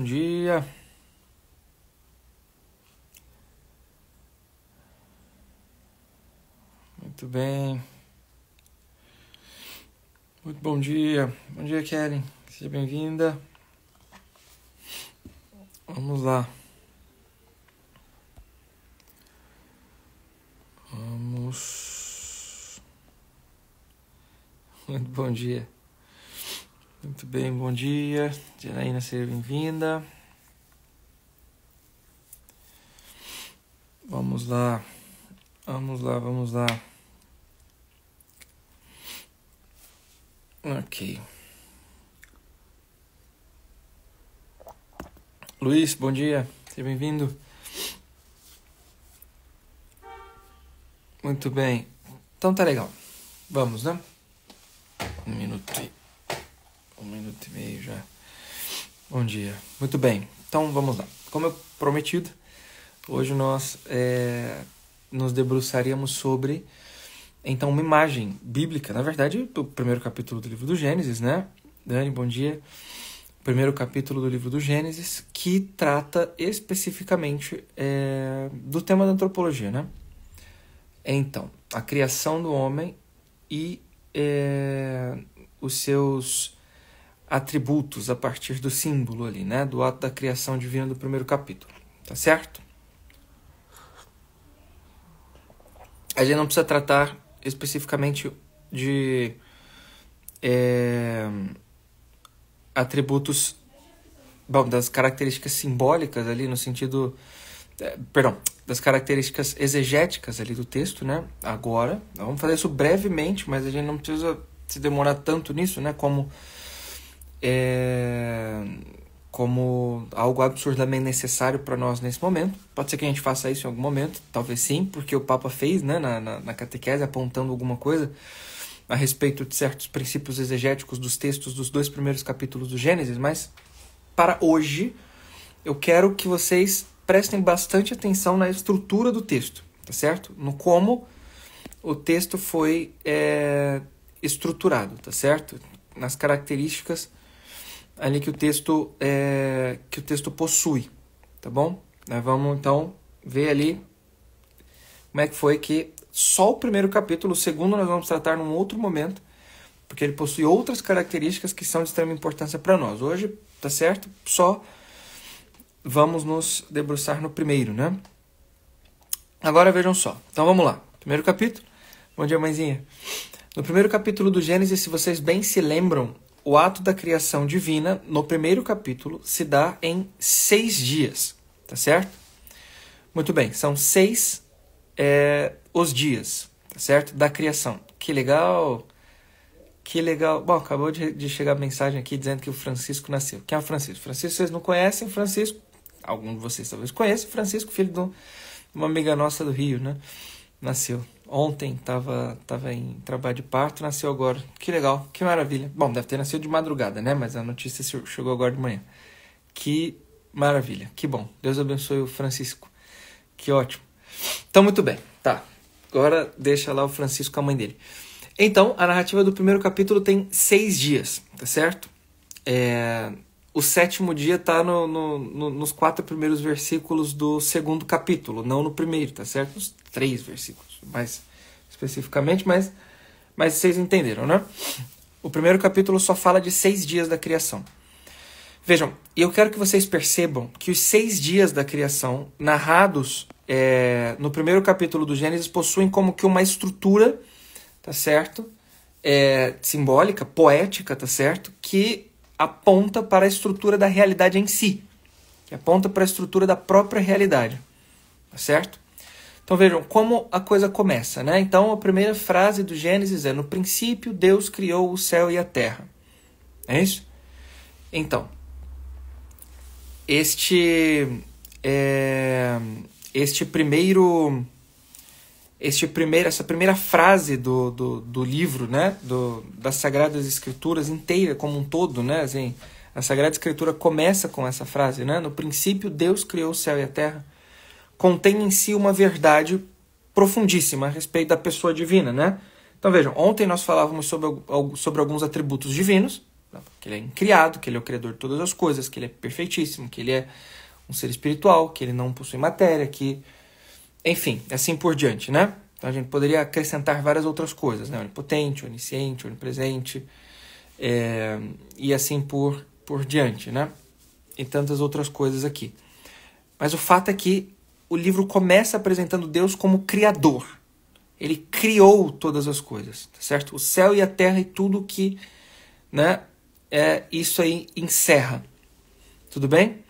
Bom dia. Muito bem. Muito bom dia. Bom dia, Kellen. Seja bem-vinda. Vamos lá. Vamos. Muito bom dia. Muito bem, bom dia. Janaína, seja bem-vinda. Vamos lá. Vamos lá. Ok. Luiz, bom dia. Seja bem-vindo. Muito bem. Então tá legal. Vamos, né? Um minuto e meio já. Bom dia. Muito bem. Então vamos lá. Como eu prometido, hoje nós nos debruçaríamos sobre, então, uma imagem bíblica. Na verdade, o primeiro capítulo do livro do Gênesis, né? Dani, bom dia. O primeiro capítulo do livro do Gênesis, que trata especificamente do tema da antropologia, né? Então, a criação do homem e os seus atributos a partir do símbolo ali, né? Do ato da criação divina do primeiro capítulo. Tá certo? A gente não precisa tratar especificamente de atributos, das características simbólicas ali no sentido, das características exegéticas ali do texto, né? Agora, vamos fazer isso brevemente, mas a gente não precisa se demorar tanto nisso, né? Como algo absurdamente necessário para nós nesse momento. Pode ser que a gente faça isso em algum momento, talvez sim, porque o Papa fez, né, na catequese, apontando alguma coisa a respeito de certos princípios exegéticos dos textos dos 2 primeiros capítulos do Gênesis, mas para hoje eu quero que vocês prestem bastante atenção na estrutura do texto, tá certo? No como o texto foi estruturado, tá certo? Nas características ali que o texto possui, tá bom? Nós vamos então ver ali como é que foi que só o primeiro capítulo, o segundo nós vamos tratar num outro momento, porque ele possui outras características que são de extrema importância para nós. Hoje, tá certo? Só vamos nos debruçar no primeiro, né? Agora vejam só. Então vamos lá. Primeiro capítulo. Bom dia, mãezinha. No primeiro capítulo do Gênesis, se vocês bem se lembram, o ato da criação divina, no primeiro capítulo, se dá em 6 dias, tá certo? Muito bem, são 6 os dias, tá certo? Da criação. Que legal! Que legal! Bom, acabou de chegar a mensagem aqui dizendo que o Francisco nasceu. Quem é o Francisco? Francisco, vocês não conhecem, Francisco, algum de vocês talvez conheçam, Francisco, filho de uma amiga nossa do Rio, né? Nasceu. Ontem estava em trabalho de parto, nasceu agora. Que legal, que maravilha. Bom, deve ter nascido de madrugada, né? Mas a notícia chegou agora de manhã. Que maravilha, que bom. Deus abençoe o Francisco. Que ótimo. Então, muito bem. Tá, agora deixa lá o Francisco com a mãe dele. Então, a narrativa do primeiro capítulo tem 6 dias, tá certo? O 7º dia está nos 4 primeiros versículos do segundo capítulo, não no primeiro, tá certo? Nos 3 versículos, mais especificamente, mas vocês entenderam, né? O primeiro capítulo só fala de 6 dias da criação. Vejam, eu quero que vocês percebam que os 6 dias da criação, narrados no primeiro capítulo do Gênesis, possuem como que uma estrutura, tá certo? Simbólica, poética, tá certo? Que aponta para a estrutura da realidade em si, que aponta para a estrutura da própria realidade, tá certo? Então vejam como a coisa começa, né? Então a primeira frase do Gênesis é: no princípio Deus criou o céu e a terra. É isso? Então, essa primeira frase do livro, né, das Sagradas Escrituras inteira como um todo, né, assim, a Sagrada Escritura começa com essa frase, né, no princípio Deus criou o céu e a terra, contém em si uma verdade profundíssima a respeito da pessoa divina, né? Então vejam, ontem nós falávamos sobre alguns atributos divinos, Que ele é incriado, que ele é o criador de todas as coisas, que ele é perfeitíssimo, que ele é um ser espiritual, que ele não possui matéria, que... Enfim, assim por diante, né? Então a gente poderia acrescentar várias outras coisas, né? Onipotente, onisciente, onipresente, e assim por diante, né? E tantas outras coisas aqui. Mas o fato é que o livro começa apresentando Deus como criador. Ele criou todas as coisas, tá certo? O céu e a terra e tudo que, né, isso aí encerra. Tudo bem?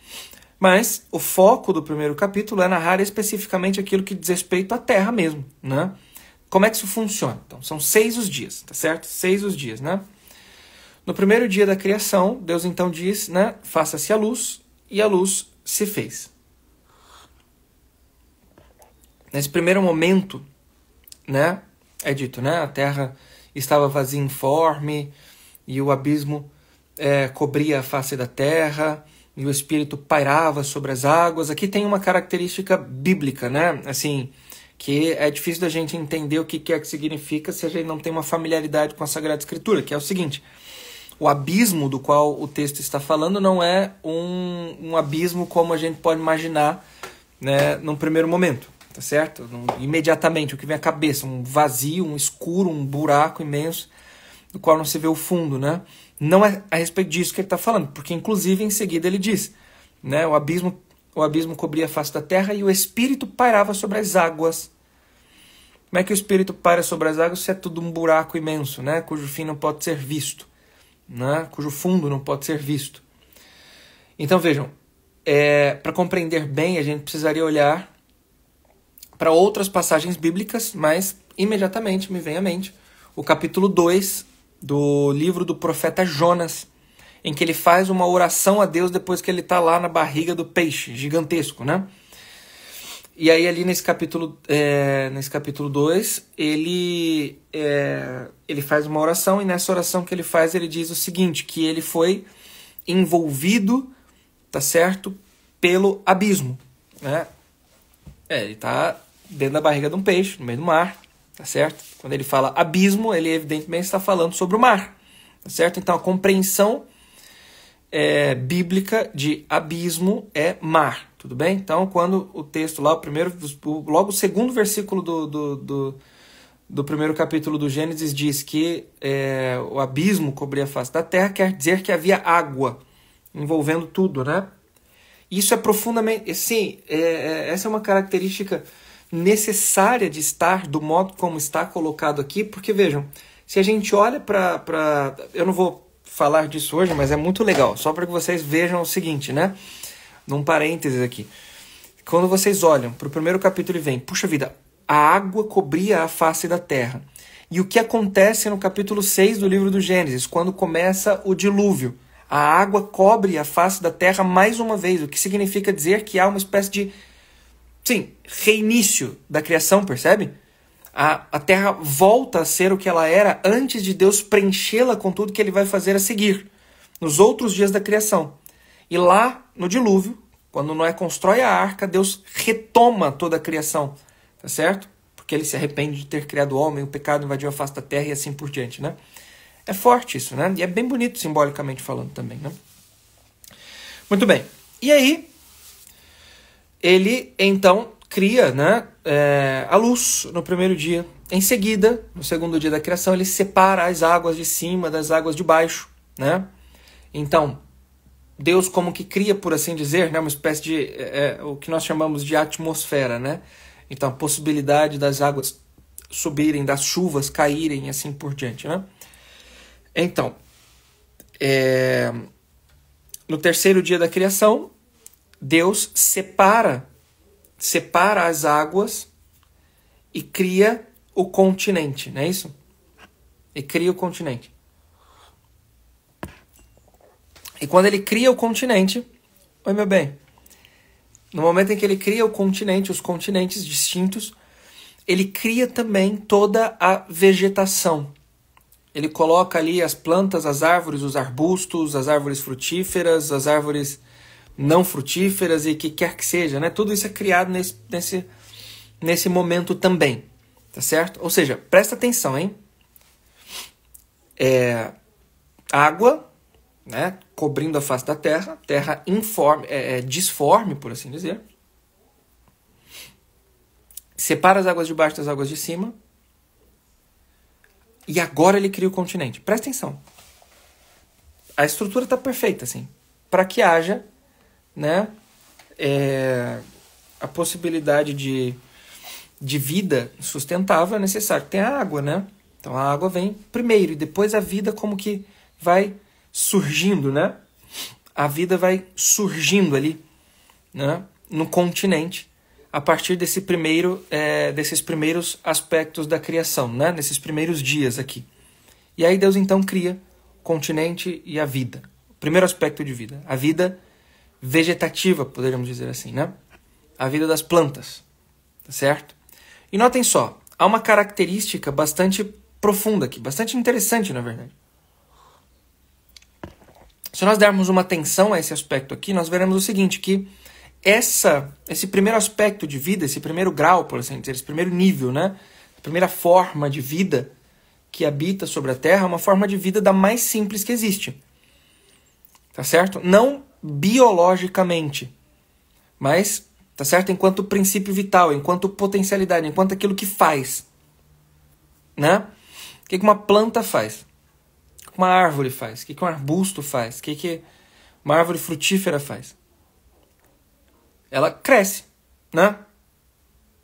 Mas o foco do primeiro capítulo é narrar especificamente aquilo que diz respeito à terra mesmo, né? Como é que isso funciona? Então, são 6 os dias, tá certo? 6 os dias, né? No primeiro dia da criação, Deus então diz, né? Faça-se a luz, e a luz se fez. Nesse primeiro momento, né? É dito, né? A terra estava vazia e informe, e o abismo cobria a face da terra, e o Espírito pairava sobre as águas. Aqui tem uma característica bíblica, né? Assim, que é difícil da gente entender o que é que significa se a gente não tem uma familiaridade com a Sagrada Escritura, que é o seguinte: o abismo do qual o texto está falando não é um abismo como a gente pode imaginar, né, num primeiro momento, tá certo? Imediatamente, o que vem à cabeça, um vazio, um escuro, um buraco imenso, do qual não se vê o fundo, né? Não é a respeito disso que ele está falando, porque inclusive em seguida ele diz, né, o abismo cobria a face da terra e o Espírito pairava sobre as águas. Como é que o Espírito paira sobre as águas se é tudo um buraco imenso, né, cujo fim não pode ser visto, né, cujo fundo não pode ser visto? Então vejam, para compreender bem a gente precisaria olhar para outras passagens bíblicas, mas imediatamente me vem à mente o capítulo 2 do livro do profeta Jonas, em que ele faz uma oração a Deus depois que ele está lá na barriga do peixe gigantesco, né? E aí ali nesse capítulo 2, ele faz uma oração, e nessa oração que ele faz, ele diz o seguinte, que ele foi envolvido, tá certo, pelo abismo, né? Ele está dentro da barriga de um peixe, no meio do mar, tá certo? Quando ele fala abismo, ele evidentemente está falando sobre o mar, tá certo? Então a compreensão bíblica de abismo é mar, tudo bem? Então quando o texto lá, logo o segundo versículo do primeiro capítulo do Gênesis diz que o abismo cobria a face da terra, quer dizer que havia água envolvendo tudo, né? Isso é profundamente, sim, essa é uma característica necessária de estar do modo como está colocado aqui, porque vejam, se a gente olha para... Eu não vou falar disso hoje, mas é muito legal, só para que vocês vejam o seguinte, né? Num parênteses aqui. Quando vocês olham para o primeiro capítulo e vem, puxa vida, a água cobria a face da terra. E o que acontece no capítulo 6 do livro do Gênesis, quando começa o dilúvio? A água cobre a face da terra mais uma vez, o que significa dizer que há uma espécie de, sim, reinício da criação, percebe? A terra volta a ser o que ela era antes de Deus preenchê-la com tudo que ele vai fazer a seguir, nos outros dias da criação. E lá, no dilúvio, quando Noé constrói a arca, Deus retoma toda a criação, tá certo? Porque ele se arrepende de ter criado o homem, o pecado invadiu a face da terra e assim por diante, né? É forte isso, né? E é bem bonito simbolicamente falando também, né? Muito bem. E aí, ele então cria, né, a luz no primeiro dia. Em seguida, no segundo dia da criação, ele separa as águas de cima das águas de baixo, né? Então, Deus como que cria, por assim dizer, né, uma espécie de o que nós chamamos de atmosfera, né? Então, a possibilidade das águas subirem, das chuvas caírem e assim por diante, né? Então, no terceiro dia da criação, Deus separa as águas e cria o continente, não é isso? E cria o continente. E quando ele cria o continente, oi meu bem, no momento em que ele cria o continente, os continentes distintos, ele cria também toda a vegetação. Ele coloca ali as plantas, as árvores, os arbustos, as árvores frutíferas, as árvores não frutíferas e o que quer que seja, né? Tudo isso é criado nesse momento também, tá certo? Ou seja, presta atenção, hein? Água, né, cobrindo a face da terra, terra informe, disforme, por assim dizer. Separa as águas de baixo das águas de cima. E agora ele cria o continente. Presta atenção. A estrutura está perfeita, assim. Para que haja, né, a possibilidade de vida sustentável, é necessário que tenha água, né? Então a água vem primeiro e depois a vida como que vai surgindo, né? A vida vai surgindo ali, né, no continente a partir desses primeiros aspectos da criação, né? Nesses primeiros dias aqui. E aí Deus então cria o continente e a vida. O primeiro aspecto de vida, a vida vegetativa, poderíamos dizer assim, né? A vida das plantas, tá certo? E notem só, há uma característica bastante profunda aqui, bastante interessante, na verdade. Se nós dermos uma atenção a esse aspecto aqui, nós veremos o seguinte, que esse primeiro aspecto de vida, esse primeiro grau, por assim dizer, esse primeiro nível, né? A primeira forma de vida que habita sobre a Terra é uma forma de vida da mais simples que existe. Tá certo? Não biologicamente, mas, tá certo? Enquanto princípio vital, enquanto potencialidade, enquanto aquilo que faz. Né? O que uma planta faz? O que uma árvore faz? O que um arbusto faz? O que uma árvore frutífera faz? Ela cresce, né?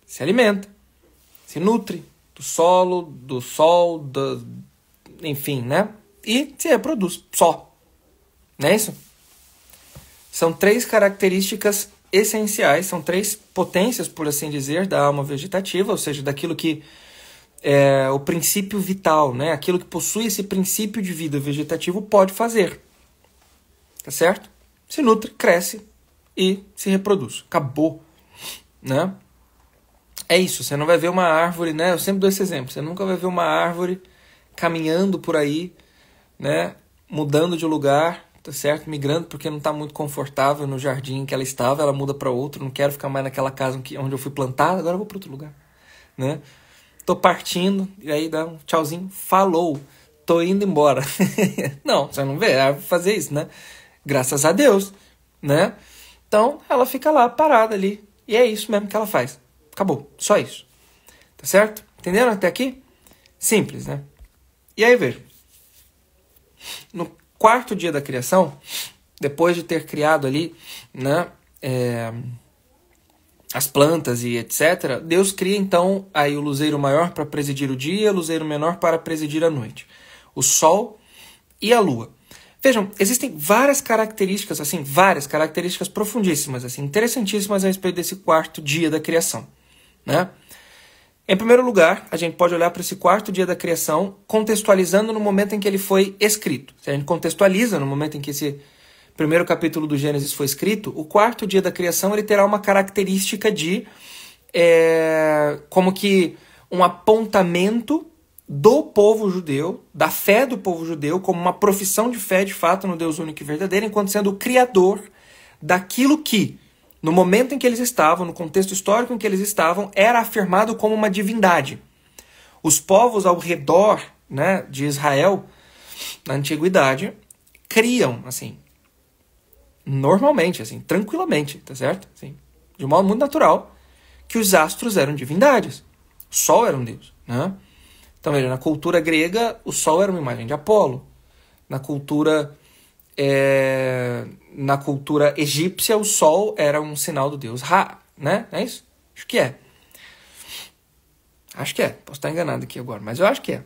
Se alimenta, se nutre do solo, do sol, enfim, né? E se reproduz só. Não é isso? São 3 características essenciais, são 3 potências, por assim dizer, da alma vegetativa, ou seja, daquilo que é o princípio vital, né? Aquilo que possui esse princípio de vida vegetativo pode fazer. Tá certo? Se nutre, cresce e se reproduz. Acabou, né? É isso, você não vai ver uma árvore, né? Eu sempre dou esse exemplo. Você nunca vai ver uma árvore caminhando por aí, né? Mudando de lugar, tá certo? Migrando porque não está muito confortável no jardim que ela estava, ela muda para outro, não quero ficar mais naquela casa onde eu fui plantado, agora eu vou para outro lugar, né? Tô partindo, e aí dá um tchauzinho, falou, tô indo embora. Não, você não vê a árvore fazer isso, né? Graças a Deus, né? Então, ela fica lá, parada ali. E é isso mesmo que ela faz. Acabou. Só isso. Tá certo? Entenderam até aqui? Simples, né? E aí, veja. No 4º dia da criação, depois de ter criado ali, né, as plantas e etc., Deus cria, então, aí o luzeiro maior para presidir o dia, o luzeiro menor para presidir a noite. O sol e a lua. Vejam, existem várias características, assim, várias características profundíssimas, assim, interessantíssimas a respeito desse 4º dia da criação, né? Em primeiro lugar, a gente pode olhar para esse 4º dia da criação contextualizando no momento em que ele foi escrito. Se a gente contextualiza no momento em que esse primeiro capítulo do Gênesis foi escrito, o 4º dia da criação ele terá uma característica de como que um apontamento do povo judeu, da fé do povo judeu, como uma profissão de fé, de fato, no Deus único e verdadeiro, enquanto sendo o criador daquilo que, no momento em que eles estavam, no contexto histórico em que eles estavam, era afirmado como uma divindade. Os povos ao redor, né, de Israel, na antiguidade, criam, assim, normalmente, assim, tranquilamente, tá certo? Assim, de um modo muito natural, que os astros eram divindades. O sol era um deus, né? Então, veja, na cultura grega, o sol era uma imagem de Apolo. Na cultura egípcia, o sol era um sinal do deus Ra, né? É isso? Acho que é. Acho que é. Posso estar enganado aqui agora, mas eu acho que é.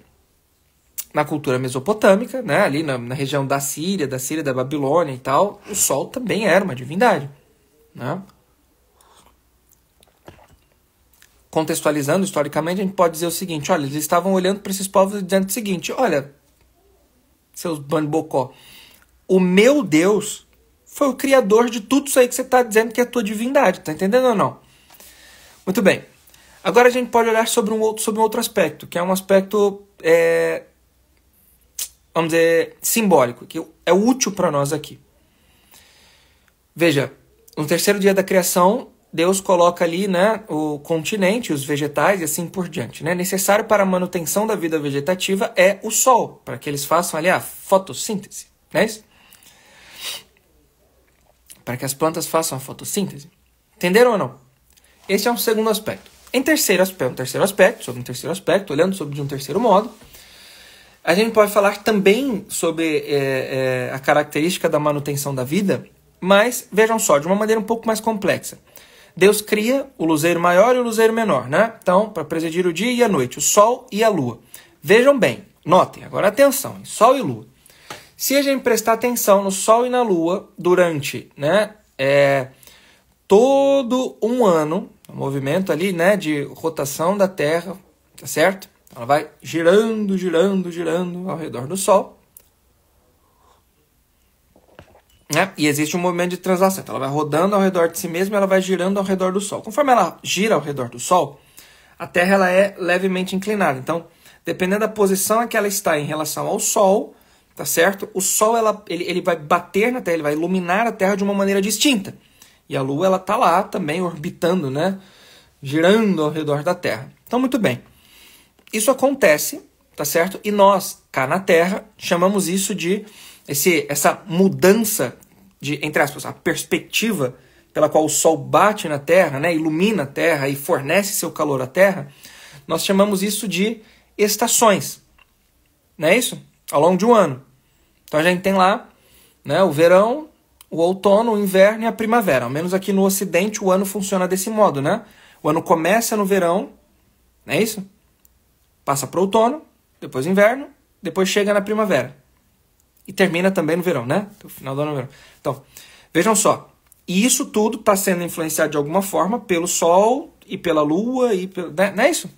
Na cultura mesopotâmica, né? Ali na região da Síria, da Babilônia e tal, o sol também era uma divindade, né? Contextualizando historicamente, a gente pode dizer o seguinte, olha, eles estavam olhando para esses povos e dizendo o seguinte, olha, seus bandibocó, o meu Deus foi o criador de tudo isso aí que você está dizendo que é a tua divindade, tá entendendo ou não? Muito bem. Agora a gente pode olhar sobre um outro aspecto, que é um aspecto, vamos dizer, simbólico, que é útil para nós aqui. Veja, no 3º dia da criação, Deus coloca ali, né, o continente, os vegetais e assim por diante, né? Necessário para a manutenção da vida vegetativa é o sol, para que eles façam ali a fotossíntese, não é isso? para que as plantas façam a fotossíntese. Entenderam ou não? Esse é um segundo aspecto. Sobre um terceiro aspecto, olhando sobre de um terceiro modo, a gente pode falar também sobre a característica da manutenção da vida, mas, vejam só, de uma maneira um pouco mais complexa. Deus cria o luzeiro maior e o luzeiro menor, né? Então, para presidir o dia e a noite, o sol e a lua. Vejam bem, notem, agora atenção, em sol e lua. Se a gente prestar atenção no sol e na lua durante, né, todo um ano, o movimento ali, né, de rotação da Terra, tá certo? Ela vai girando, girando, girando ao redor do Sol. Né? E existe um movimento de translação. Então, ela vai rodando ao redor de si mesma e ela vai girando ao redor do Sol. Conforme ela gira ao redor do Sol, a Terra ela é levemente inclinada. Então, dependendo da posição em que ela está em relação ao Sol, tá certo? O Sol ele vai bater na Terra, ele vai iluminar a Terra de uma maneira distinta. E a Lua ela está lá também orbitando, né? Girando ao redor da Terra. Então, muito bem. Isso acontece, tá certo? E nós, cá na Terra, chamamos isso de essa mudança de, entre aspas, a perspectiva pela qual o Sol bate na Terra, né? Ilumina a Terra e fornece seu calor à Terra. Nós chamamos isso de estações. Não é isso? Ao longo de um ano. Então a gente tem lá, né, o verão, o outono, o inverno e a primavera. Ao menos aqui no Ocidente o ano funciona desse modo, né? O ano começa no verão, não é isso? Passa para o outono, depois inverno, depois chega na primavera. E termina também no verão, né? No final do ano no verão. Então, vejam só. E isso tudo está sendo influenciado de alguma forma pelo Sol e pela Lua. Não é isso?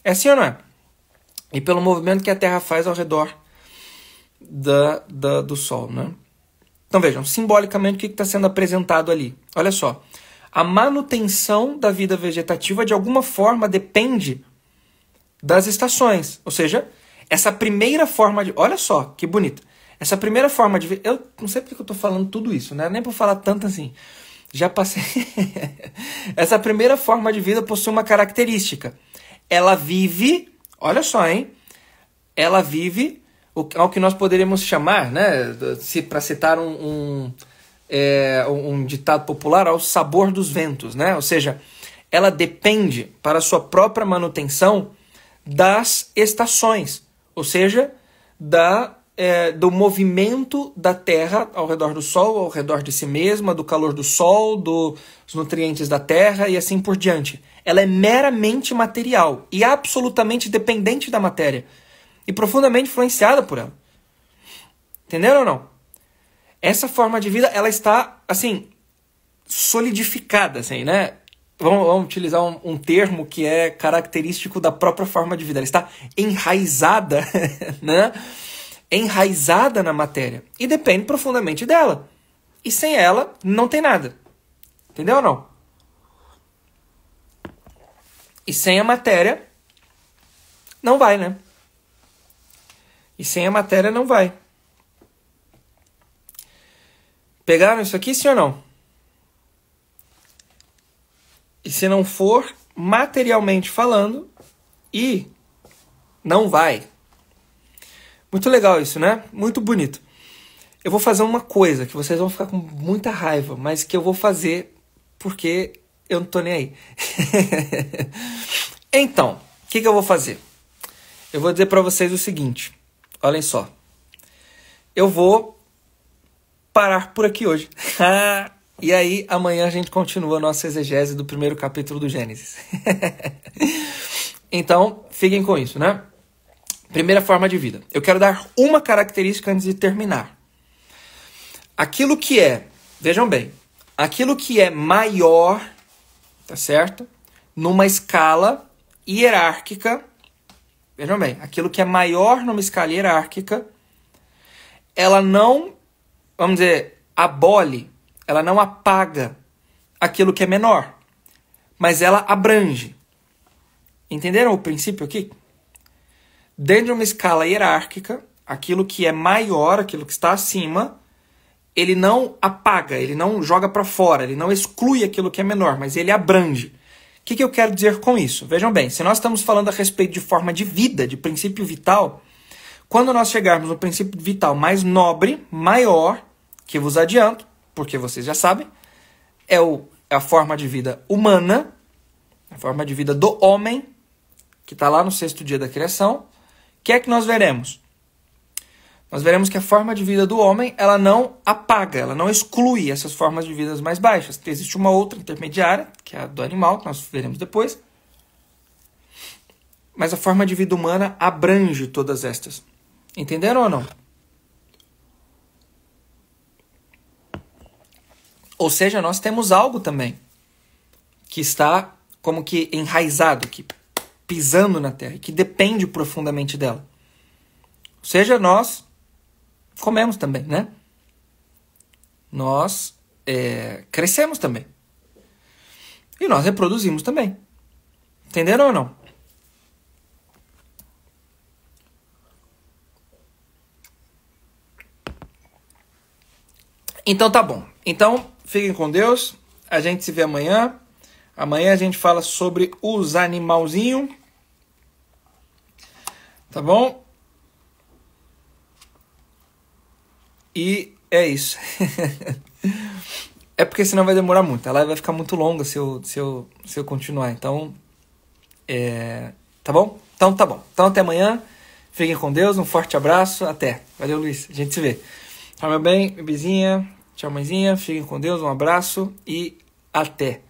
É assim ou não é? E pelo movimento que a Terra faz ao redor do Sol, né? Então vejam, simbolicamente o que está sendo apresentado ali? Olha só. A manutenção da vida vegetativa de alguma forma depende das estações. Ou seja, essa primeira forma de... Olha só, que bonito. Essa primeira forma de vida... Eu não sei porque eu estou falando tudo isso, né? Nem por falar tanto assim. Já passei... Essa primeira forma de vida possui uma característica. Ela vive... Olha só, hein? Ela vive ao que nós poderíamos chamar, né? Para citar um ditado popular, ao sabor dos ventos, né? Ou seja, ela depende para sua própria manutenção das estações, ou seja, do movimento da Terra ao redor do Sol, ao redor de si mesma, do calor do Sol, dos nutrientes da Terra e assim por diante. Ela é meramente material e absolutamente dependente da matéria e profundamente influenciada por ela. Entenderam ou não? Essa forma de vida, ela está, assim, solidificada, assim, né? Vamos utilizar um termo que é característico da própria forma de vida. Ela está enraizada, né? Enraizada na matéria. E depende profundamente dela. E sem ela, não tem nada. Entendeu ou não? E sem a matéria, não vai, né? E sem a matéria, não vai. Pegaram isso aqui, sim ou não? E se não for, materialmente falando, e não vai. Muito legal isso, né? Muito bonito. Eu vou fazer uma coisa que vocês vão ficar com muita raiva, mas que eu vou fazer porque eu não tô nem aí. Então, o que eu vou fazer? Eu vou dizer para vocês o seguinte. Olhem só. Eu vou parar por aqui hoje. E aí, amanhã a gente continua a nossa exegese do primeiro capítulo do Gênesis. Então, fiquem com isso, né? Primeira forma de vida. Eu quero dar uma característica antes de terminar. Aquilo que é, vejam bem, aquilo que é maior, tá certo? Numa escala hierárquica, vejam bem, aquilo que é maior numa escala hierárquica, ela não, vamos dizer, abole, ela não apaga aquilo que é menor, mas ela abrange. Entenderam o princípio aqui? Dentro de uma escala hierárquica, aquilo que é maior, aquilo que está acima, ele não apaga, ele não joga para fora, ele não exclui aquilo que é menor, mas ele abrange. O que eu quero dizer com isso? Vejam bem, se nós estamos falando a respeito de forma de vida, de princípio vital, quando nós chegarmos no princípio vital mais nobre, maior, que vos adianto, porque vocês já sabem, é a forma de vida humana, a forma de vida do homem, que está lá no 6º dia da criação. O que é que nós veremos? Nós veremos que a forma de vida do homem, ela não apaga, ela não exclui essas formas de vida mais baixas. Existe uma outra intermediária, que é a do animal, que nós veremos depois. Mas a forma de vida humana abrange todas estas. Entenderam ou não? Ou seja, nós temos algo também que está como que enraizado, que pisando na terra, que depende profundamente dela. Ou seja, nós comemos também, né? Nós crescemos também. E nós reproduzimos também. Entenderam ou não? Então tá bom. Então, fiquem com Deus. A gente se vê amanhã. Amanhã a gente fala sobre os animalzinhos. Tá bom? E é isso. É porque senão vai demorar muito. A live vai ficar muito longa se eu continuar. Então, tá bom? Então tá bom. Então até amanhã. Fiquem com Deus. Um forte abraço. Até. Valeu, Luiz. A gente se vê. Tchau, meu bem. Bebezinha. Tchau, mãezinha. Fiquem com Deus. Um abraço e até.